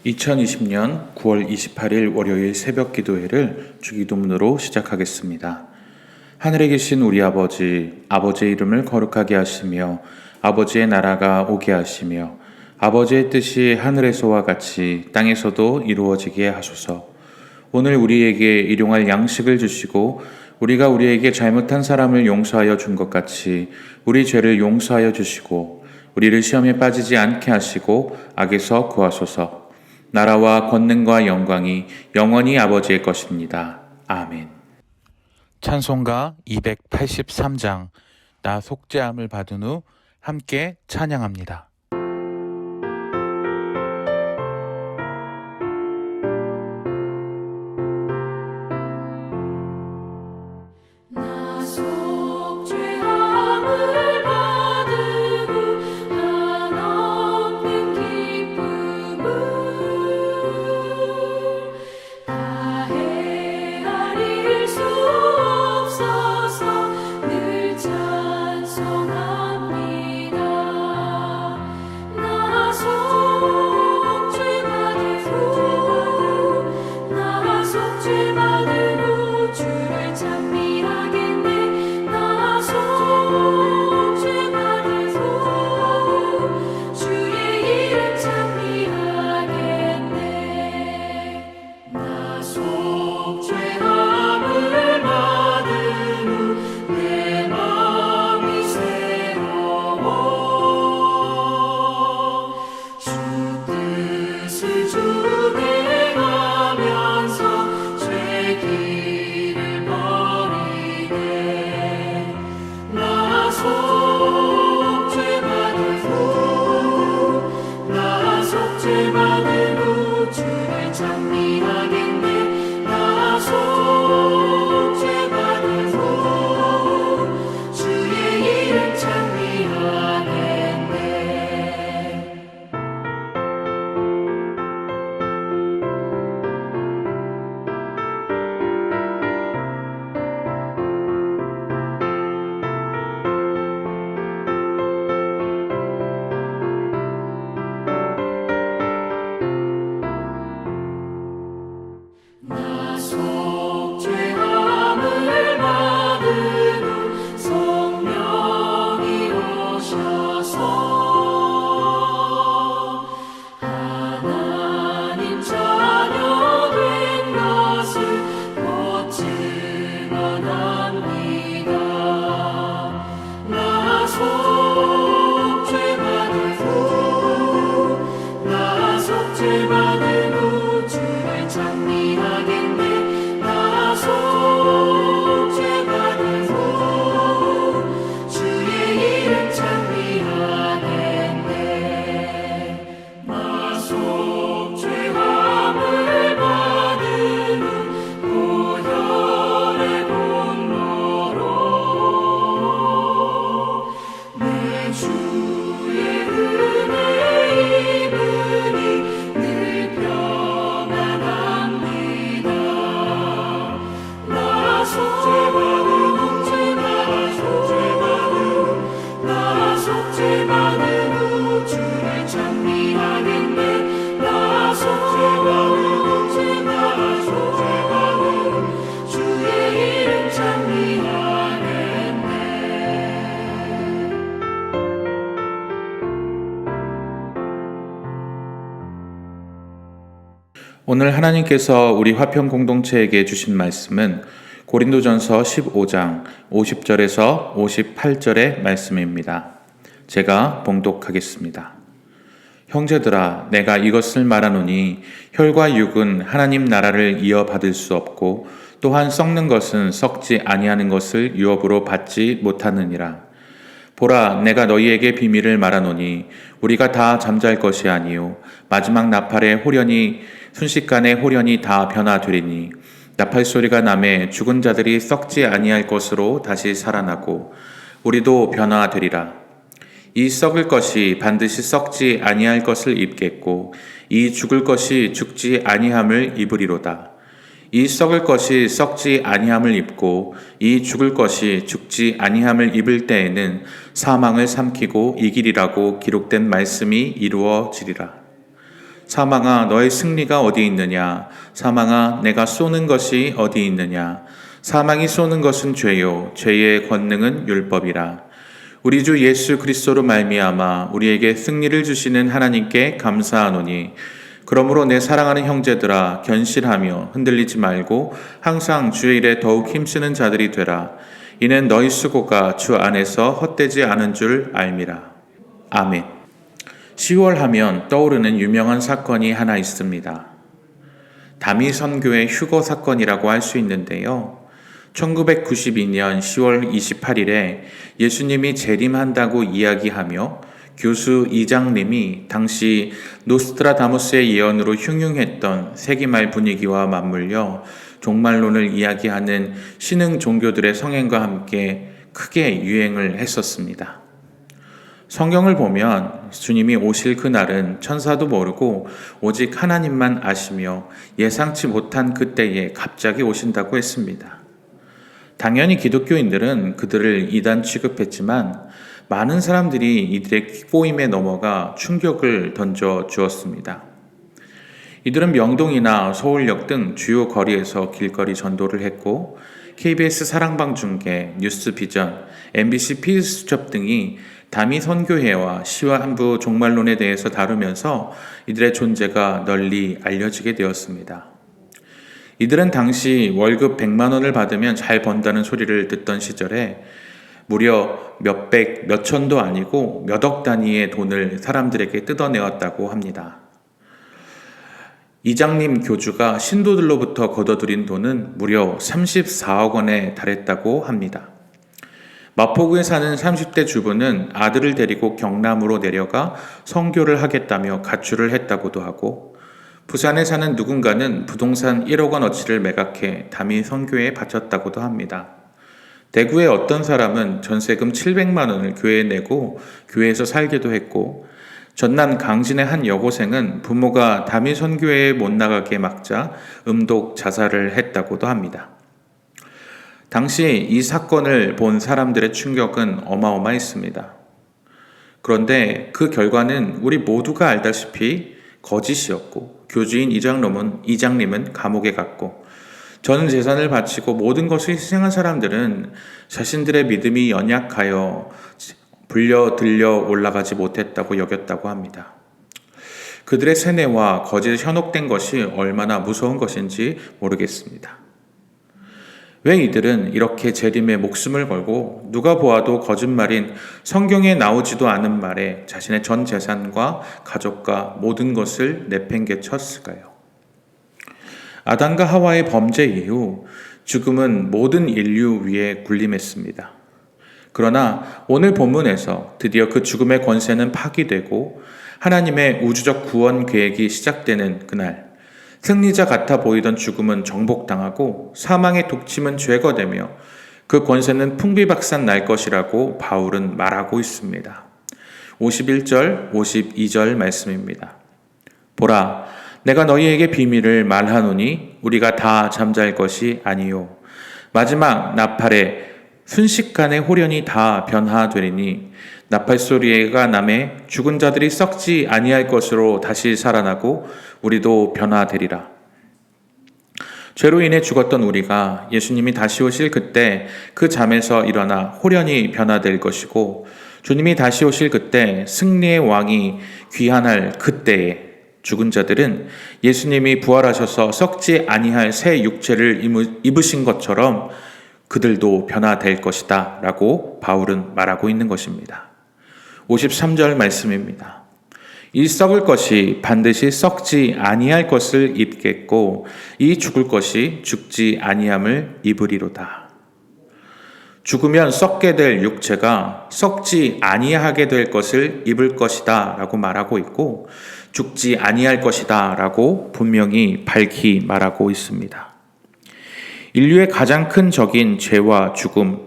2020년 9월 28일 월요일 새벽 기도회를 주기도문으로 시작하겠습니다. 하늘에 계신 우리 아버지, 아버지의 이름을 거룩하게 하시며 아버지의 나라가 오게 하시며 아버지의 뜻이 하늘에서와 같이 땅에서도 이루어지게 하소서. 오늘 우리에게 일용할 양식을 주시고 우리가 우리에게 잘못한 사람을 용서하여 준 것 같이 우리 죄를 용서하여 주시고 우리를 시험에 빠지지 않게 하시고 악에서 구하소서. 나라와 권능과 영광이 영원히 아버지의 것입니다. 아멘. 찬송가 283장 나 속죄함을 받은 후 함께 찬양합니다. 오늘 하나님께서 우리 화평 공동체에게 주신 말씀은 고린도전서 15장 50절에서 58절의 말씀입니다. 제가 봉독하겠습니다. 형제들아, 내가 이것을 말하노니 혈과 육은 하나님 나라를 이어받을 수 없고 또한 썩는 것은 썩지 아니하는 것을 유업으로 받지 못하느니라. 보라, 내가 너희에게 비밀을 말하노니 우리가 다 잠잘 것이 아니요 마지막 나팔의 호련히 순식간에 호련히 다 변화되리니 나팔 소리가 나매 죽은 자들이 썩지 아니할 것으로 다시 살아나고 우리도 변화되리라. 이 썩을 것이 반드시 썩지 아니할 것을 입겠고 이 죽을 것이 죽지 아니함을 입으리로다. 이 썩을 것이 썩지 아니함을 입고 이 죽을 것이 죽지 아니함을 입을 때에는 사망을 삼키고 이기리라고 기록된 말씀이 이루어지리라. 사망아, 너의 승리가 어디 있느냐? 사망아, 내가 쏘는 것이 어디 있느냐? 사망이 쏘는 것은 죄요, 죄의 권능은 율법이라. 우리 주 예수 그리스도로 말미암아 우리에게 승리를 주시는 하나님께 감사하노니, 그러므로 내 사랑하는 형제들아, 견실하며 흔들리지 말고 항상 주의 일에 더욱 힘쓰는 자들이 되라. 이는 너희 수고가 주 안에서 헛되지 않은 줄 알미라. 아멘. 10월 하면 떠오르는 유명한 사건이 하나 있습니다. 다미 선교의 휴거 사건이라고 할 수 있는데요. 1992년 10월 28일에 예수님이 재림한다고 이야기하며 교수 이장님이 당시 노스트라다무스의 예언으로 흉흉했던 세기말 분위기와 맞물려 종말론을 이야기하는 신흥 종교들의 성행과 함께 크게 유행을 했었습니다. 성경을 보면 주님이 오실 그날은 천사도 모르고 오직 하나님만 아시며 예상치 못한 그때에 갑자기 오신다고 했습니다. 당연히 기독교인들은 그들을 이단 취급했지만 많은 사람들이 이들의 꼬임에 넘어가 충격을 던져 주었습니다. 이들은 명동이나 서울역 등 주요 거리에서 길거리 전도를 했고, KBS 사랑방중계, 뉴스비전, MBC 필수첩 등이 다미 선교회와 시한부 종말론에 대해서 다루면서 이들의 존재가 널리 알려지게 되었습니다. 이들은 당시 월급 100만 원을 받으면 잘 번다는 소리를 듣던 시절에 무려 몇백, 몇천도 아니고 몇억 단위의 돈을 사람들에게 뜯어내었다고 합니다. 이장님 교주가 신도들로부터 거둬들인 돈은 무려 34억 원에 달했다고 합니다. 마포구에 사는 30대 주부는 아들을 데리고 경남으로 내려가 선교를 하겠다며 가출을 했다고도 하고, 부산에 사는 누군가는 부동산 1억 원어치를 매각해 다미 선교에 바쳤다고도 합니다. 대구의 어떤 사람은 전세금 700만 원을 교회에 내고 교회에서 살기도 했고, 전남 강진의 한 여고생은 부모가 다미 선교회에 못 나가게 막자 음독 자살을 했다고도 합니다. 당시 이 사건을 본 사람들의 충격은 어마어마했습니다. 그런데 그 결과는 우리 모두가 알다시피 거짓이었고, 교주인 이장님은 감옥에 갔고, 전 재산을 바치고 모든 것을 희생한 사람들은 자신들의 믿음이 연약하여 불려 올라가지 못했다고 여겼다고 합니다. 그들의 세뇌와 거짓에 현혹된 것이 얼마나 무서운 것인지 모르겠습니다. 왜 이들은 이렇게 재림에 목숨을 걸고 누가 보아도 거짓말인 성경에 나오지도 않은 말에 자신의 전 재산과 가족과 모든 것을 내팽개쳤을까요? 아담과 하와의 범죄 이후 죽음은 모든 인류 위에 군림했습니다. 그러나 오늘 본문에서 드디어 그 죽음의 권세는 파기되고 하나님의 우주적 구원 계획이 시작되는 그날, 승리자 같아 보이던 죽음은 정복당하고 사망의 독침은 제거되며 그 권세는 풍비박산 날 것이라고 바울은 말하고 있습니다. 51절, 52절 말씀입니다. 보라, 내가 너희에게 비밀을 말하노니 우리가 다 잠잘 것이 아니요 마지막 나팔에 순식간에 호련히 다 변화되리니 나팔 소리가 나매 죽은 자들이 썩지 아니할 것으로 다시 살아나고 우리도 변화되리라. 죄로 인해 죽었던 우리가 예수님이 다시 오실 그때 그 잠에서 일어나 호련히 변화될 것이고, 주님이 다시 오실 그때 승리의 왕이 귀환할 그때에 죽은 자들은 예수님이 부활하셔서 썩지 아니할 새 육체를 입으신 것처럼 그들도 변화될 것이다 라고 바울은 말하고 있는 것입니다. 53절 말씀입니다. 이 썩을 것이 반드시 썩지 아니할 것을 입겠고 이 죽을 것이 죽지 아니함을 입으리로다. 죽으면 썩게 될 육체가 썩지 아니하게 될 것을 입을 것이다 라고 말하고 있고, 죽지 아니할 것이다 라고 분명히 밝히 말하고 있습니다. 인류의 가장 큰 적인 죄와 죽음,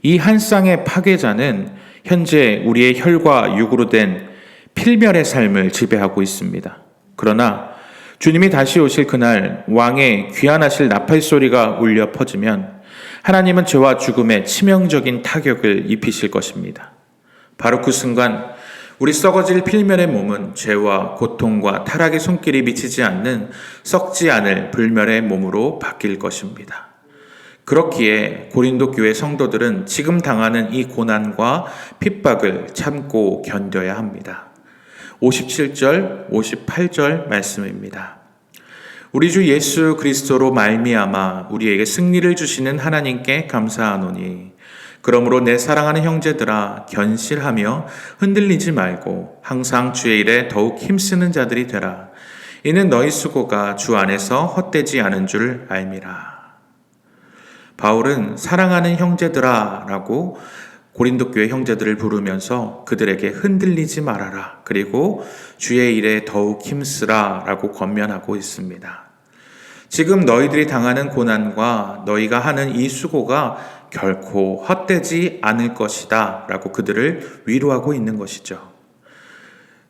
이 한 쌍의 파괴자는 현재 우리의 혈과 육으로 된 필멸의 삶을 지배하고 있습니다. 그러나 주님이 다시 오실 그날 왕의 귀환하실 나팔 소리가 울려 퍼지면 하나님은 죄와 죽음에 치명적인 타격을 입히실 것입니다. 바로 그 순간 우리 썩어질 필면의 몸은 죄와 고통과 타락의 손길이 미치지 않는 썩지 않을 불멸의 몸으로 바뀔 것입니다. 그렇기에 고린도 교회 성도들은 지금 당하는 이 고난과 핍박을 참고 견뎌야 합니다. 57절, 58절 말씀입니다. 우리 주 예수 그리스도로 말미암아 우리에게 승리를 주시는 하나님께 감사하노니 그러므로 내 사랑하는 형제들아 견실하며 흔들리지 말고 항상 주의 일에 더욱 힘쓰는 자들이 되라. 이는 너희 수고가 주 안에서 헛되지 않은 줄 알미라. 바울은 사랑하는 형제들아 라고 고린도 교회 형제들을 부르면서 그들에게 흔들리지 말아라. 그리고 주의 일에 더욱 힘쓰라 라고 권면하고 있습니다. 지금 너희들이 당하는 고난과 너희가 하는 이 수고가 결코 헛되지 않을 것이다 라고 그들을 위로하고 있는 것이죠.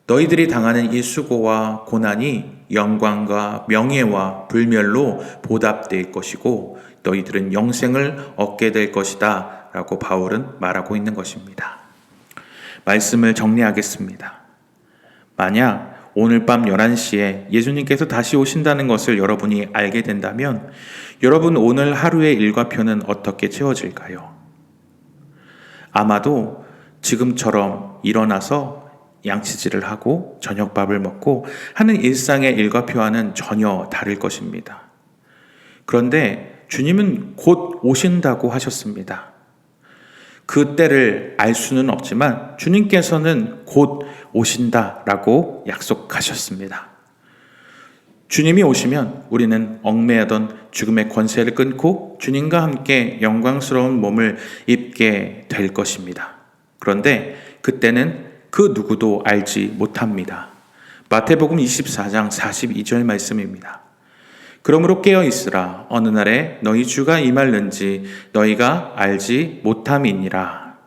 너희들이 당하는 이 수고와 고난이 영광과 명예와 불멸로 보답될 것이고 너희들은 영생을 얻게 될 것이다 라고 바울은 말하고 있는 것입니다. 말씀을 정리하겠습니다. 만약 오늘 밤 11시에 예수님께서 다시 오신다는 것을 여러분이 알게 된다면 여러분 오늘 하루의 일과표는 어떻게 채워질까요? 아마도 지금처럼 일어나서 양치질을 하고 저녁밥을 먹고 하는 일상의 일과표와는 전혀 다를 것입니다. 그런데 주님은 곧 오신다고 하셨습니다. 그 때를 알 수는 없지만 주님께서는 곧 오신다라고 약속하셨습니다. 주님이 오시면 우리는 얽매이던 죽음의 권세를 끊고 주님과 함께 영광스러운 몸을 입게 될 것입니다. 그런데 그때는 그 누구도 알지 못합니다. 마태복음 24장 42절 말씀입니다. 그러므로 깨어 있으라. 어느 날에 너희 주가 임할는지 너희가 알지 못함이니라.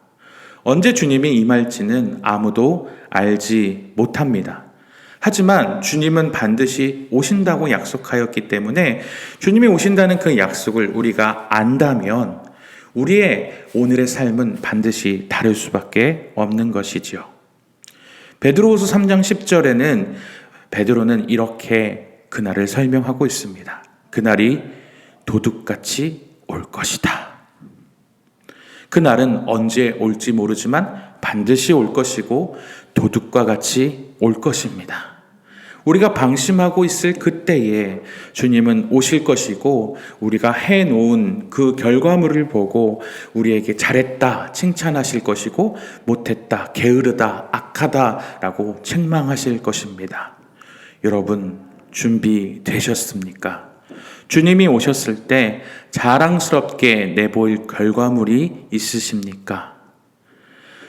언제 주님이 임할지는 아무도 알지 못합니다. 하지만 주님은 반드시 오신다고 약속하였기 때문에 주님이 오신다는 그 약속을 우리가 안다면 우리의 오늘의 삶은 반드시 다를 수밖에 없는 것이지요. 베드로후서 3장 10절에는 베드로는 이렇게 그날을 설명하고 있습니다. 그날이 도둑같이 올 것이다. 그날은 언제 올지 모르지만 반드시 올 것이고 도둑과 같이 올 것입니다. 우리가 방심하고 있을 그때에 주님은 오실 것이고 우리가 해놓은 그 결과물을 보고 우리에게 잘했다 칭찬하실 것이고 못했다 게으르다 악하다라고 책망하실 것입니다. 여러분 준비되셨습니까? 주님이 오셨을 때 자랑스럽게 내보일 결과물이 있으십니까?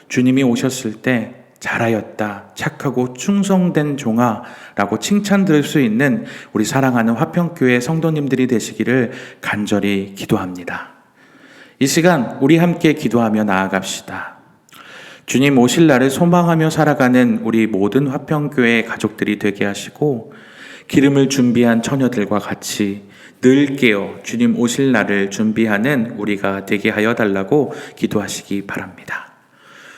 주님이 오셨을 때 잘하였다, 착하고 충성된 종아라고 칭찬 들을 수 있는 우리 사랑하는 화평교회 성도님들이 되시기를 간절히 기도합니다. 이 시간 우리 함께 기도하며 나아갑시다. 주님 오실 날을 소망하며 살아가는 우리 모든 화평교회 가족들이 되게 하시고 기름을 준비한 처녀들과 같이 늘 깨어 주님 오실 날을 준비하는 우리가 되게 하여 달라고 기도하시기 바랍니다.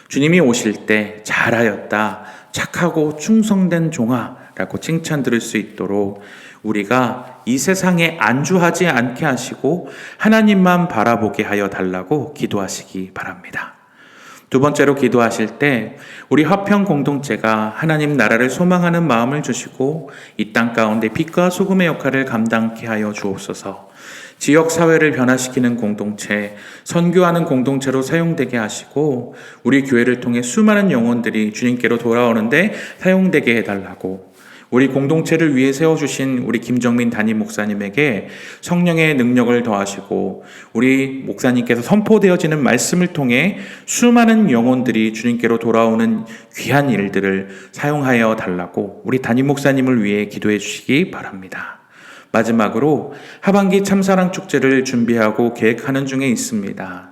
주님이 오실 때 잘하였다, 착하고 충성된 종아라고 칭찬 들을 수 있도록 우리가 이 세상에 안주하지 않게 하시고 하나님만 바라보게 하여 달라고 기도하시기 바랍니다. 두 번째로 기도하실 때 우리 화평 공동체가 하나님 나라를 소망하는 마음을 주시고 이 땅 가운데 빛과 소금의 역할을 감당케 하여 주옵소서. 지역 사회를 변화시키는 공동체, 선교하는 공동체로 사용되게 하시고 우리 교회를 통해 수많은 영혼들이 주님께로 돌아오는데 사용되게 해달라고 우리 공동체를 위해 세워주신 우리 김정민 담임 목사님에게 성령의 능력을 더하시고 우리 목사님께서 선포되어지는 말씀을 통해 수많은 영혼들이 주님께로 돌아오는 귀한 일들을 사용하여 달라고 우리 담임 목사님을 위해 기도해 주시기 바랍니다. 마지막으로 하반기 참사랑 축제를 준비하고 계획하는 중에 있습니다.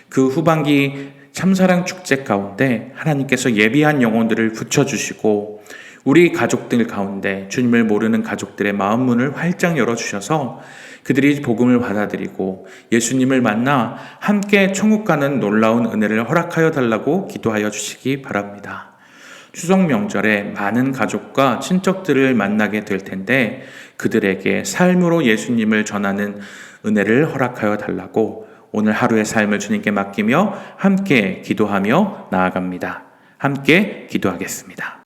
그 후반기 참사랑 축제 가운데 하나님께서 예비한 영혼들을 붙여주시고 우리 가족들 가운데 주님을 모르는 가족들의 마음 문을 활짝 열어주셔서 그들이 복음을 받아들이고 예수님을 만나 함께 천국 가는 놀라운 은혜를 허락하여 달라고 기도하여 주시기 바랍니다. 추석 명절에 많은 가족과 친척들을 만나게 될 텐데 그들에게 삶으로 예수님을 전하는 은혜를 허락하여 달라고 오늘 하루의 삶을 주님께 맡기며 함께 기도하며 나아갑니다. 함께 기도하겠습니다.